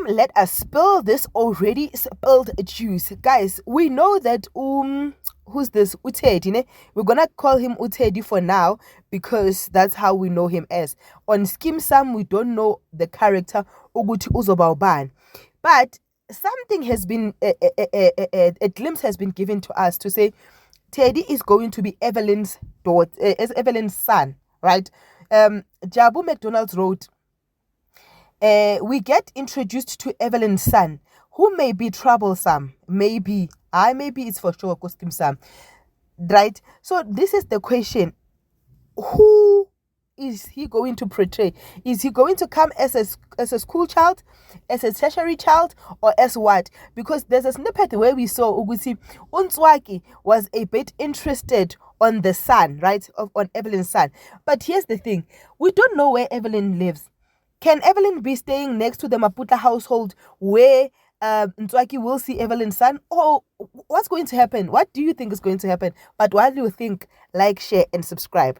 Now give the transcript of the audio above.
let us spill this already spilled juice. Guys, we know that who's this? Utedi, ne? We're gonna call him Utedi for now because that's how we know him as. On Skeem Saam, we don't know the character Uguti Uzobaoban. But something has been a glimpse has been given to us to say Teddy is going to be Evelyn's daughter, as Evelyn's son, right? Jabu McDonald's wrote, we get introduced to Evelyn's son, who may be troublesome. Maybe it's for sure Skeem Saam, right? So this is the question: who is he going to portray? Is he going to come as a school child, as a tertiary child, or as what? Because there's a snippet where we saw Ugusi Unswaki was a bit interested on the son, right? On Evelyn's son. But here's the thing. We don't know where Evelyn lives. Can Evelyn be staying next to the Maputla household where Ntswaki will see Evelyn's son? Or what's going to happen? What do you think is going to happen? But while you think, like, share, and subscribe.